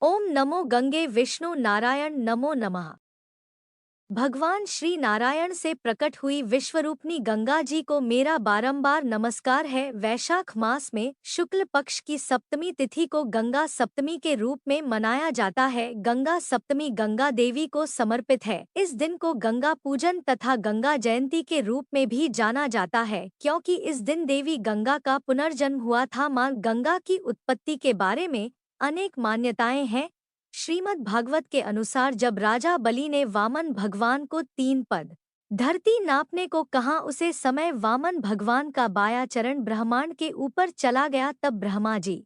ओम नमो गंगे विष्णु नारायण नमो नमः। भगवान श्री नारायण से प्रकट हुई विश्वरूपिणी गंगा जी को मेरा बारंबार नमस्कार है। वैशाख मास में शुक्ल पक्ष की सप्तमी तिथि को गंगा सप्तमी के रूप में मनाया जाता है। गंगा सप्तमी गंगा देवी को समर्पित है। इस दिन को गंगा पूजन तथा गंगा जयंती के रूप में भी जाना जाता है, क्योंकि इस दिन देवी गंगा का पुनर्जन्म हुआ था। मां गंगा की उत्पत्ति के बारे में अनेक मान्यताएं हैं। श्रीमद् भागवत के अनुसार जब राजा बलि ने वामन भगवान को 3 पद धरती नापने को कहा, उसे समय वामन भगवान का बायां चरण ब्रह्मांड के ऊपर चला गया। तब ब्रह्मा जी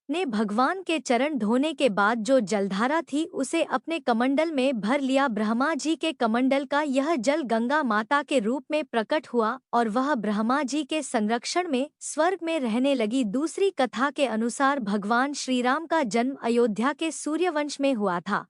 ने भगवान के चरण धोने के बाद जो जलधारा थी उसे अपने कमंडल में भर लिया। ब्रह्मा जी के कमंडल का यह जल गंगा माता के रूप में प्रकट हुआ और वह ब्रह्मा जी के संरक्षण में स्वर्ग में रहने लगी। दूसरी कथा के अनुसार भगवान श्री राम का जन्म अयोध्या के सूर्यवंश में हुआ था।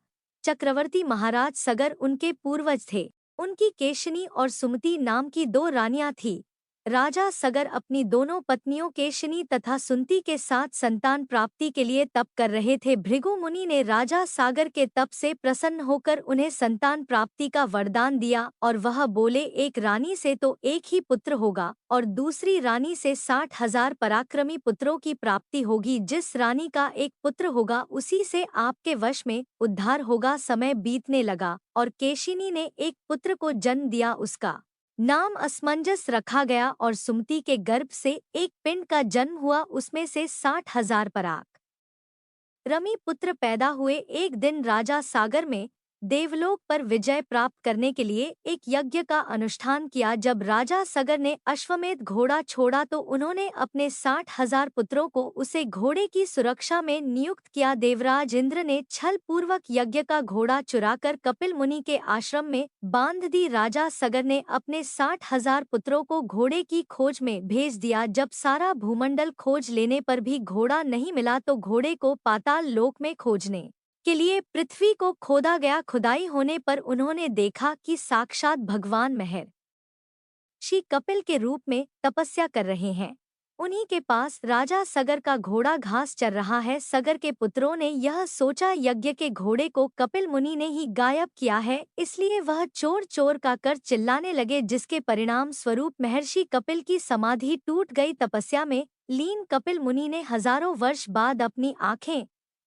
चक्रवर्ती महाराज सगर उनके पूर्वज थे। उनकी केशिनी और सुमति नाम की 2 रानियां थीं। राजा सगर अपनी दोनों पत्नियों केशिनी तथा सुंती के साथ संतान प्राप्ति के लिए तप कर रहे थे। भृगु मुनि ने राजा सागर के तप से प्रसन्न होकर उन्हें संतान प्राप्ति का वरदान दिया और वह बोले, एक रानी से तो एक ही पुत्र होगा और दूसरी रानी से 60,000 पराक्रमी पुत्रों की प्राप्ति होगी। जिस रानी का एक पुत्र होगा उसी से आपके वश में उद्धार होगा। समय बीतने लगा और केशिनी ने एक पुत्र को जन्म दिया। उसका नाम असमंजस रखा गया और सुमति के गर्भ से एक पिंड का जन्म हुआ। उसमें से 60,000 पराक्रमी पुत्र पैदा हुए। एक दिन राजा सागर में देवलोक पर विजय प्राप्त करने के लिए एक यज्ञ का अनुष्ठान किया। जब राजा सगर ने अश्वमेध घोड़ा छोड़ा तो उन्होंने अपने 60,000 पुत्रों को उसे घोड़े की सुरक्षा में नियुक्त किया। देवराज इंद्र ने छल पूर्वक यज्ञ का घोड़ा चुराकर कपिल मुनि के आश्रम में बांध दी। राजा सगर ने अपने 60,000 पुत्रों को घोड़े की खोज में भेज दिया। जब सारा भूमंडल खोज लेने पर भी घोड़ा नहीं मिला तो घोड़े को पाताल लोक में खोजने के लिए पृथ्वी को खोदा गया। खुदाई होने पर उन्होंने देखा कि साक्षात भगवान महर्षि कपिल के रूप में तपस्या कर रहे हैं। उन्हीं के पास राजा सगर का घोड़ा घास चर रहा है। सगर के पुत्रों ने यह सोचा यज्ञ के घोड़े को कपिल मुनि ने ही गायब किया है, इसलिए वह चोर चोर का कर चिल्लाने लगे, जिसके परिणाम स्वरूप महर्षि कपिल की समाधि टूट गई। तपस्या में लीन कपिल मुनि ने हजारों वर्ष बाद अपनी आंखें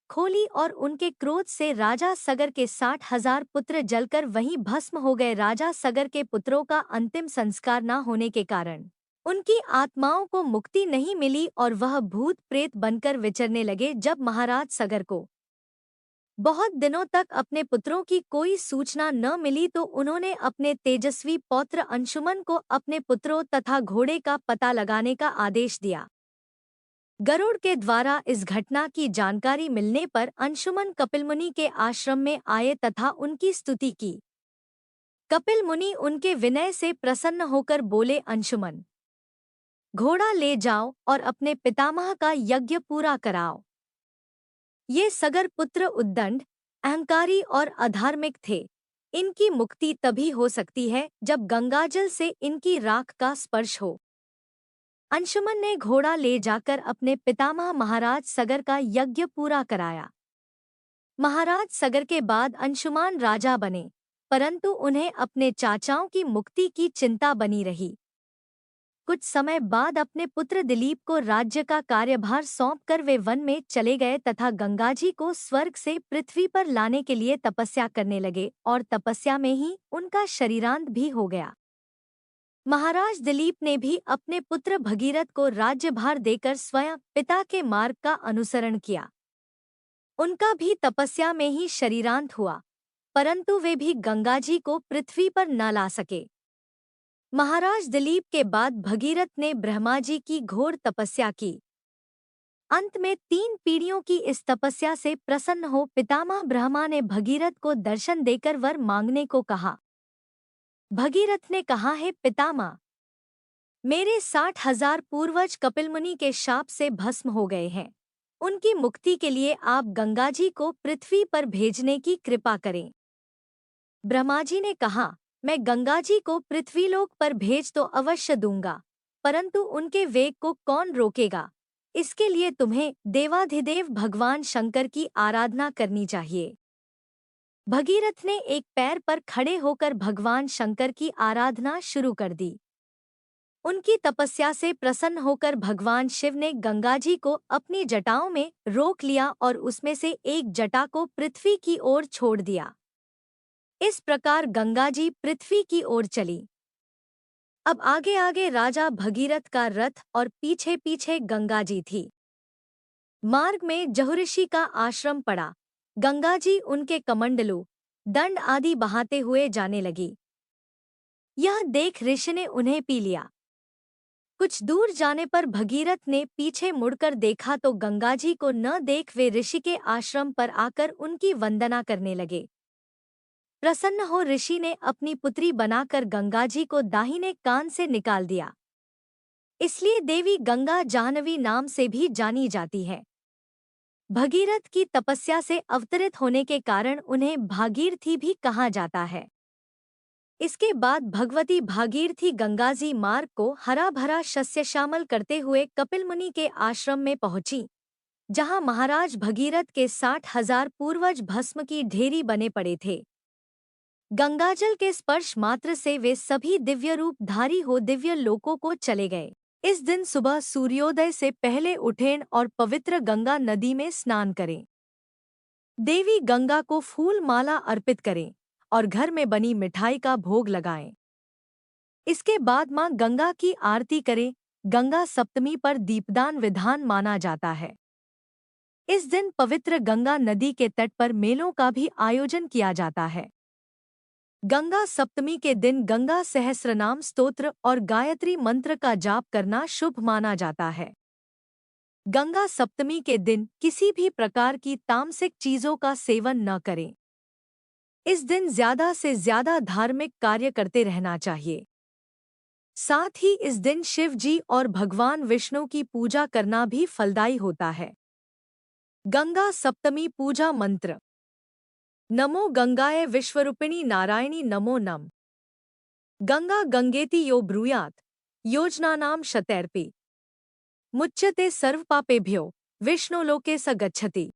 खोली और उनके क्रोध से राजा सगर के 60,000 पुत्र जलकर वहीं भस्म हो गए। राजा सगर के पुत्रों का अंतिम संस्कार न होने के कारण उनकी आत्माओं को मुक्ति नहीं मिली और वह भूत प्रेत बनकर विचरने लगे। जब महाराज सगर को बहुत दिनों तक अपने पुत्रों की कोई सूचना न मिली तो उन्होंने अपने तेजस्वी पौत्र अंशुमन को अपने पुत्रों तथा घोड़े का पता लगाने का आदेश दिया। गरुड़ के द्वारा इस घटना की जानकारी मिलने पर अंशुमन कपिल मुनि के आश्रम में आए तथा उनकी स्तुति की। कपिल मुनि उनके विनय से प्रसन्न होकर बोले, अंशुमन, घोड़ा ले जाओ और अपने पितामह का यज्ञ पूरा कराओ। ये सगर पुत्र उद्दंड, अहंकारी और अधार्मिक थे। इनकी मुक्ति तभी हो सकती है जब गंगाजल से इनकी राख का स्पर्श हो। अंशुमन ने घोड़ा ले जाकर अपने पितामह महाराज सगर का यज्ञ पूरा कराया। महाराज सगर के बाद अंशुमान राजा बने, परंतु उन्हें अपने चाचाओं की मुक्ति की चिंता बनी रही। कुछ समय बाद अपने पुत्र दिलीप को राज्य का कार्यभार सौंपकर वे वन में चले गए तथा गंगाजी को स्वर्ग से पृथ्वी पर लाने के लिए तपस्या करने लगे और तपस्या में ही उनका शरीरांत भी हो गया। महाराज दिलीप ने भी अपने पुत्र भगीरथ को राज्यभार देकर स्वयं पिता के मार्ग का अनुसरण किया। उनका भी तपस्या में ही शरीरांत हुआ, परंतु वे भी गंगाजी को पृथ्वी पर न ला सके। महाराज दिलीप के बाद भगीरथ ने ब्रह्माजी की घोर तपस्या की। अंत में 3 पीढ़ियों की इस तपस्या से प्रसन्न हो पितामह ब्रह्मा ने भगीरथ को दर्शन देकर वर मांगने को कहा। भगीरथ ने कहा, है पितामह, मेरे 60,000 पूर्वज कपिलमुनि के शाप से भस्म हो गए हैं। उनकी मुक्ति के लिए आप गंगाजी को पृथ्वी पर भेजने की कृपा करें। ब्रह्माजी ने कहा, मैं गंगाजी को पृथ्वीलोक पर भेज तो अवश्य दूंगा, परंतु उनके वेग को कौन रोकेगा। इसके लिए तुम्हें देवाधिदेव भगवान शंकर की आराधना करनी चाहिए। भगीरथ ने एक पैर पर खड़े होकर भगवान शंकर की आराधना शुरू कर दी। उनकी तपस्या से प्रसन्न होकर भगवान शिव ने गंगाजी को अपनी जटाओं में रोक लिया और उसमें से एक जटा को पृथ्वी की ओर छोड़ दिया। इस प्रकार गंगाजी पृथ्वी की ओर चली। अब आगे आगे राजा भगीरथ का रथ और पीछे पीछे गंगाजी थी। मार्ग में जहुऋषि का आश्रम पड़ा। गंगाजी उनके कमंडलू, दंड आदि बहाते हुए जाने लगी। यह देख ऋषि ने उन्हें पी लिया। कुछ दूर जाने पर भगीरथ ने पीछे मुड़कर देखा तो गंगाजी को न देख वे ऋषि के आश्रम पर आकर उनकी वंदना करने लगे। प्रसन्न हो ऋषि ने अपनी पुत्री बनाकर गंगाजी को दाहिने कान से निकाल दिया। इसलिए देवी गंगा जाह्नवी नाम से भी जानी जाती है। भगीरथ की तपस्या से अवतरित होने के कारण उन्हें भागीरथी भी कहा जाता है। इसके बाद भगवती भागीरथी गंगाजी मार्ग को हरा भरा शस्य श्यामल करते हुए कपिल मुनि के आश्रम में पहुंची, जहां महाराज भगीरथ के 60,000 पूर्वज भस्म की ढेरी बने पड़े थे। गंगाजल के स्पर्श मात्र से वे सभी दिव्य रूप धारी हो दिव्य लोकों को चले गए। इस दिन सुबह सूर्योदय से पहले उठें और पवित्र गंगा नदी में स्नान करें। देवी गंगा को फूल माला अर्पित करें और घर में बनी मिठाई का भोग लगाएं। इसके बाद मां गंगा की आरती करें। गंगा सप्तमी पर दीपदान विधान माना जाता है। इस दिन पवित्र गंगा नदी के तट पर मेलों का भी आयोजन किया जाता है। गंगा सप्तमी के दिन गंगा सहस्रनाम स्तोत्र और गायत्री मंत्र का जाप करना शुभ माना जाता है। गंगा सप्तमी के दिन किसी भी प्रकार की तामसिक चीजों का सेवन न करें। इस दिन ज्यादा से ज्यादा धार्मिक कार्य करते रहना चाहिए। साथ ही इस दिन शिव जी और भगवान विष्णु की पूजा करना भी फलदायी होता है। गंगा सप्तमी पूजा मंत्र। नमो गंगाय विश्वरूपिणी नारायणी नमो नम। गंगा गंगेति यो ब्रूयात् योजनानां शतैरपि मुच्यते सर्वपापेभ्यो विष्णुलोके स गच्छति।